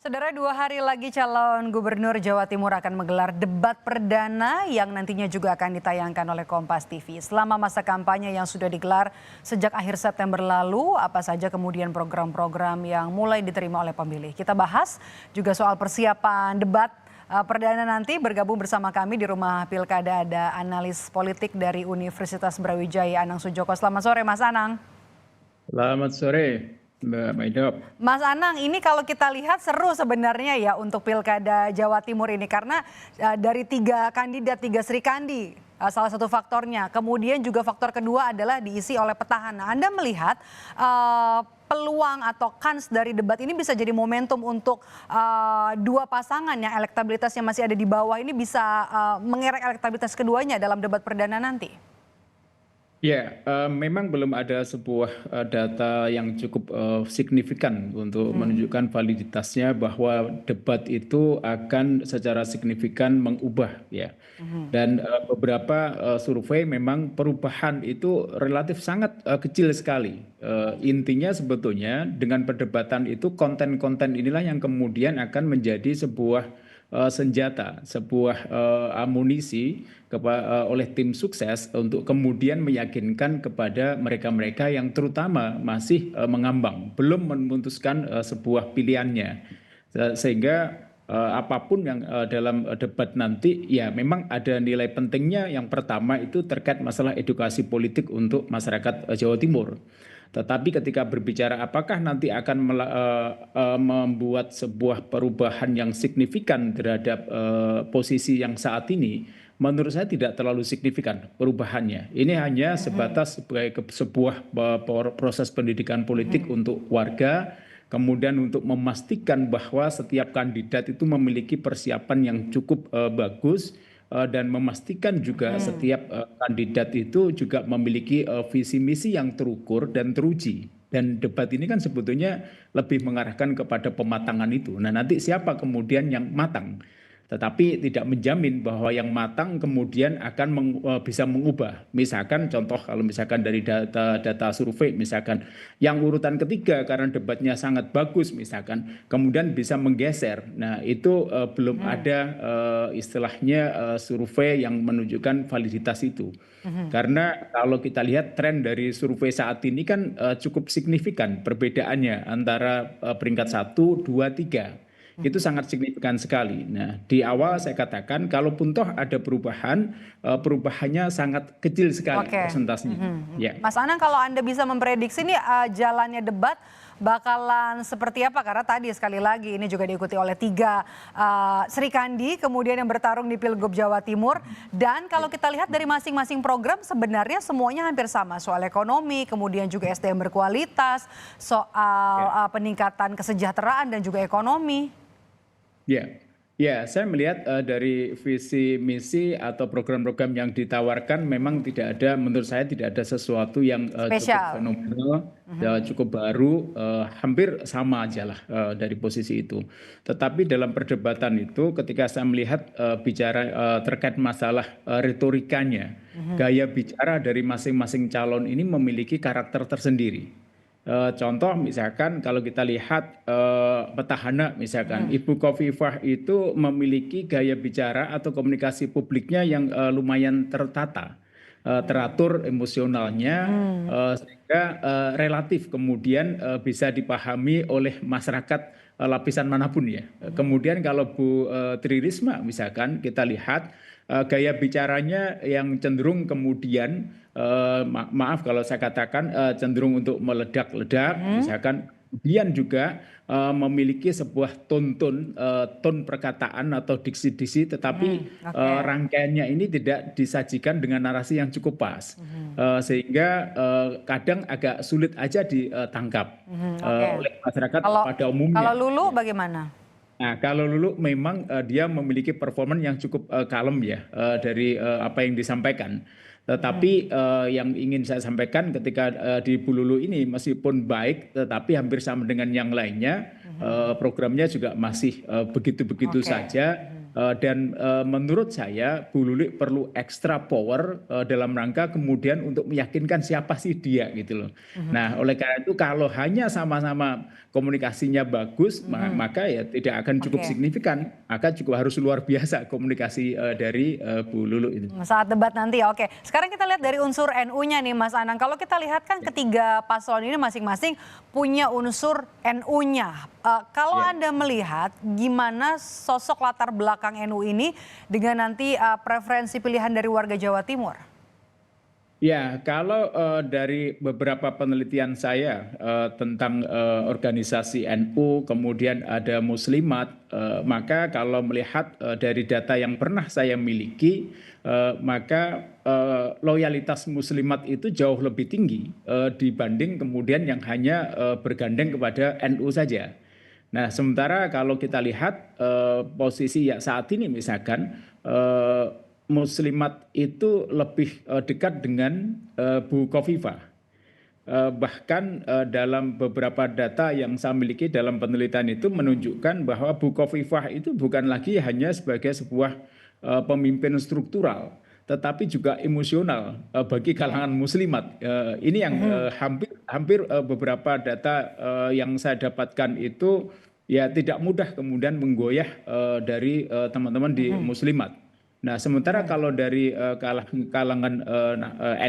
Saudara, 2 hari lagi calon gubernur Jawa Timur akan menggelar debat perdana yang nantinya juga akan ditayangkan oleh Kompas TV. Selama masa kampanye yang sudah digelar sejak akhir September lalu, apa saja kemudian program-program yang mulai diterima oleh pemilih. Kita bahas juga soal persiapan debat perdana nanti. Bergabung bersama kami di rumah Pilkada ada analis politik dari Universitas Brawijaya, Anang Sujoko. Selamat sore Mas Anang. Selamat sore, Mbak Maidop. Mas Anang, ini kalau kita lihat seru sebenarnya ya untuk Pilkada Jawa Timur ini karena dari 3 kandidat, 3 Sri Kandi, salah satu faktornya. Kemudian juga faktor kedua adalah diisi oleh petahana. Anda melihat peluang atau kans dari debat ini bisa jadi momentum untuk dua pasangan yang elektabilitasnya masih ada di bawah ini bisa mengerek elektabilitas keduanya dalam debat perdana nanti? Ya, memang belum ada sebuah data yang cukup signifikan untuk menunjukkan validitasnya bahwa debat itu akan secara signifikan mengubah ya. Dan beberapa survei memang perubahan itu relatif sangat kecil sekali. Intinya sebetulnya dengan perdebatan itu konten-konten inilah yang kemudian akan menjadi sebuah senjata, sebuah amunisi oleh tim sukses untuk kemudian meyakinkan kepada mereka-mereka yang terutama masih mengambang, belum memutuskan sebuah pilihannya. Sehingga apapun yang dalam debat nanti ya memang ada nilai pentingnya. Yang pertama itu terkait masalah edukasi politik untuk masyarakat Jawa Timur. Tetapi ketika berbicara apakah nanti akan membuat sebuah perubahan yang signifikan terhadap posisi yang saat ini, menurut saya tidak terlalu signifikan perubahannya. Ini hanya sebatas sebagai sebuah proses pendidikan politik untuk warga, kemudian untuk memastikan bahwa setiap kandidat itu memiliki persiapan yang cukup bagus, dan memastikan juga setiap kandidat itu juga memiliki visi misi yang terukur dan teruji. Dan debat ini kan sebetulnya lebih mengarahkan kepada pematangan itu. Nah, nanti siapa kemudian yang matang? Tetapi tidak menjamin bahwa yang matang kemudian akan bisa mengubah. Misalkan contoh kalau misalkan dari data survei, misalkan yang urutan ketiga karena debatnya sangat bagus misalkan, kemudian bisa menggeser. Nah itu belum ada istilahnya survei yang menunjukkan validitas itu. Karena kalau kita lihat tren dari survei saat ini kan cukup signifikan perbedaannya antara peringkat 1, 2, 3. Itu sangat signifikan sekali. Nah, di awal saya katakan kalaupun toh ada perubahan, perubahannya sangat kecil sekali persentasenya. Ya. Mas Anang, kalau Anda bisa memprediksi nih jalannya debat bakalan seperti apa? Karena tadi sekali lagi ini juga diikuti oleh 3 Sri Kandi kemudian yang bertarung di Pilgub Jawa Timur. Dan kalau kita lihat dari masing-masing program sebenarnya semuanya hampir sama. Soal ekonomi, kemudian juga SDM berkualitas, soal peningkatan kesejahteraan dan juga ekonomi. Ya, ya, saya melihat dari visi misi atau program-program yang ditawarkan memang tidak ada, menurut saya tidak ada sesuatu yang cukup Spesial. fenomenal, cukup baru, hampir sama aja lah dari posisi itu. Tetapi dalam perdebatan itu, ketika saya melihat bicara terkait masalah retorikanya, gaya bicara dari masing-masing calon ini memiliki karakter tersendiri. Contoh misalkan kalau kita lihat petahana misalkan Ibu Khofifah itu memiliki gaya bicara atau komunikasi publiknya yang lumayan tertata, teratur emosionalnya, sehingga relatif kemudian bisa dipahami oleh masyarakat lapisan manapun ya. Kemudian kalau Bu Tri Risma misalkan kita lihat gaya bicaranya yang cenderung kemudian maaf kalau saya katakan cenderung untuk meledak-ledak misalkan, kemudian juga memiliki sebuah ton perkataan atau diksi-diksi, tetapi rangkaiannya ini tidak disajikan dengan narasi yang cukup pas, sehingga kadang agak sulit aja ditangkap oleh masyarakat pada Kalau umumnya. Lulu bagaimana? Nah, kalau Lulu memang dia memiliki performa yang cukup kalem ya dari apa yang disampaikan. Tetapi yang ingin saya sampaikan ketika di Bu Lulu ini meskipun baik, tetapi hampir sama dengan yang lainnya, programnya juga masih begitu-begitu saja. Dan menurut saya Bu Luli perlu extra power dalam rangka kemudian untuk meyakinkan siapa sih dia gitu loh. Nah, oleh karena itu kalau hanya sama-sama komunikasinya bagus, maka ya tidak akan cukup Oke. signifikan, maka juga harus luar biasa komunikasi dari Bu Lulu itu. Saat debat nanti ya, oke. Sekarang kita lihat dari unsur NU-nya nih Mas Anang. Kalau kita lihat kan ketiga paslon ini masing-masing punya unsur NU-nya. Kalau Ya. Anda melihat gimana sosok latar belakang NU ini dengan nanti preferensi pilihan dari warga Jawa Timur? Ya, kalau dari beberapa penelitian saya tentang organisasi NU, kemudian ada Muslimat, maka kalau melihat dari data yang pernah saya miliki, maka loyalitas Muslimat itu jauh lebih tinggi dibanding kemudian yang hanya bergandeng kepada NU saja. Nah, sementara kalau kita lihat posisi ya saat ini misalkan Muslimat itu lebih dekat dengan Bu Khofifah. Bahkan dalam beberapa data yang saya miliki dalam penelitian itu menunjukkan bahwa Bu Khofifah itu bukan lagi hanya sebagai sebuah pemimpin struktural, tetapi juga emosional bagi kalangan Muslimat. Ini yang hampir beberapa data yang saya dapatkan itu ya tidak mudah kemudian menggoyah dari teman-teman di Muslimat. Nah, sementara kalau dari kalangan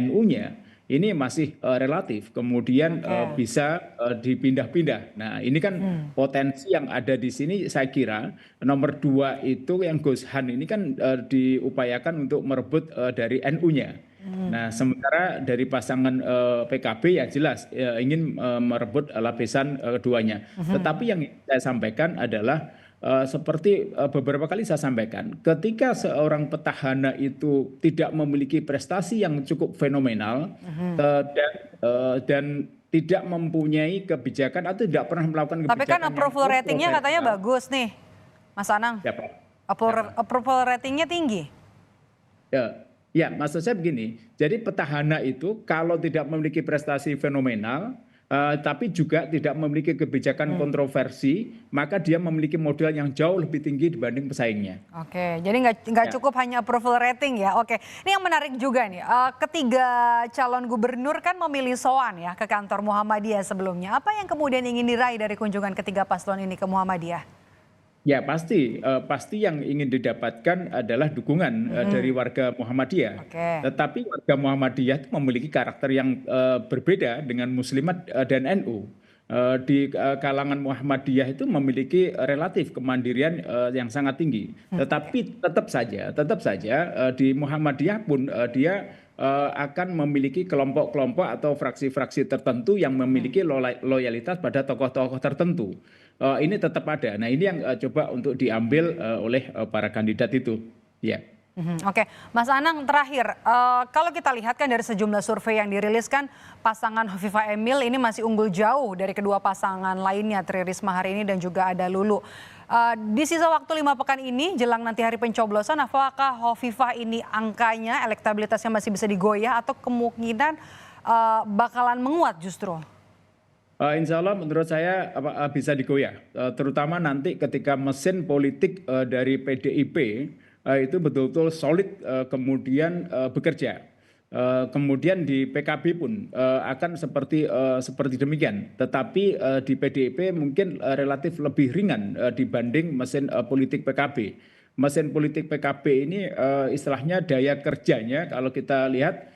NU-nya ini masih relatif, kemudian Oke. bisa dipindah-pindah. Nah, ini kan potensi yang ada di sini. Saya kira nomor 2 itu yang Gus Han ini kan diupayakan untuk merebut dari NU-nya. Nah, sementara dari pasangan PKB ya jelas ingin merebut lapisan keduanya. Tetapi yang saya sampaikan adalah seperti beberapa kali saya sampaikan, ketika seorang petahana itu tidak memiliki prestasi yang cukup fenomenal dan tidak mempunyai kebijakan atau tidak pernah melakukan Tapi kan kebijakan yang approval ratingnya katanya kontroversial. bagus nih, Mas Anang. Ya, Pak. Approval ratingnya tinggi. Ya, ya, maksud saya begini. Jadi petahana itu kalau tidak memiliki prestasi fenomenal, tapi juga tidak memiliki kebijakan kontroversi, maka dia memiliki modal yang jauh lebih tinggi dibanding pesaingnya. Oke, jadi nggak Ya. cukup hanya approval rating ya. Oke, ini yang menarik juga nih. Ketiga calon gubernur kan memilih soan ya ke kantor Muhammadiyah sebelumnya. Apa yang kemudian ingin diraih dari kunjungan ketiga paslon ini ke Muhammadiyah? Ya pasti yang ingin didapatkan adalah dukungan dari warga Muhammadiyah. Oke. Tetapi warga Muhammadiyah itu memiliki karakter yang berbeda dengan Muslimat dan NU. Di kalangan Muhammadiyah itu memiliki relatif kemandirian yang sangat tinggi. Tetapi tetap saja di Muhammadiyah pun dia akan memiliki kelompok-kelompok atau fraksi-fraksi tertentu yang memiliki loyalitas pada tokoh-tokoh tertentu. Ini tetap ada. Nah, ini yang coba untuk diambil oleh para kandidat itu. Ya. Oke, Mas Anang terakhir, kalau kita lihat kan dari sejumlah survei yang dirilis kan pasangan Hovifah Emil ini masih unggul jauh dari kedua pasangan lainnya, Tri Risma hari ini dan juga ada Lulu. Di sisa waktu 5 pekan ini jelang nanti hari pencoblosan, apakah Hovifah ini angkanya elektabilitasnya masih bisa digoyah atau kemungkinan bakalan menguat justru? Insya Allah menurut saya bisa digoyah, terutama nanti ketika mesin politik dari PDIP itu betul-betul solid kemudian bekerja. Kemudian di PKB pun akan seperti demikian. Tetapi di PDIP mungkin relatif lebih ringan dibanding mesin politik PKB. Mesin politik PKB ini istilahnya daya kerjanya kalau kita lihat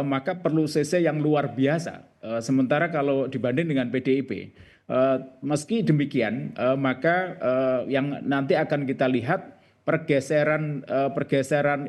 maka perlu CC yang luar biasa. Sementara kalau dibanding dengan PDIP, meski demikian maka yang nanti akan kita lihat pergeseran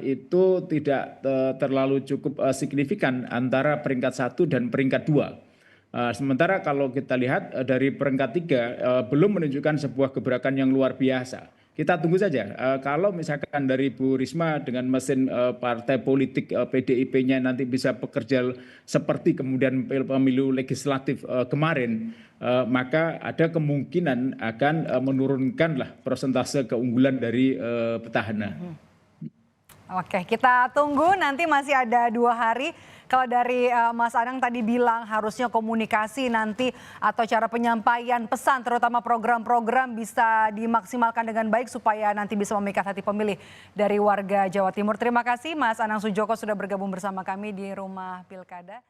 itu tidak terlalu cukup signifikan antara peringkat 1 dan peringkat 2. Sementara kalau kita lihat dari peringkat 3 belum menunjukkan sebuah gebrakan yang luar biasa. Kita tunggu saja. Kalau misalkan dari Bu Risma dengan mesin partai politik PDIP-nya nanti bisa bekerja seperti kemudian pemilu legislatif kemarin, maka ada kemungkinan akan menurunkanlah persentase keunggulan dari petahana. Oke, kita tunggu nanti masih ada 2 hari. Kalau dari Mas Anang tadi bilang harusnya komunikasi nanti atau cara penyampaian pesan terutama program-program bisa dimaksimalkan dengan baik supaya nanti bisa memikat hati pemilih dari warga Jawa Timur. Terima kasih Mas Anang Sujoko sudah bergabung bersama kami di Rumah Pilkada.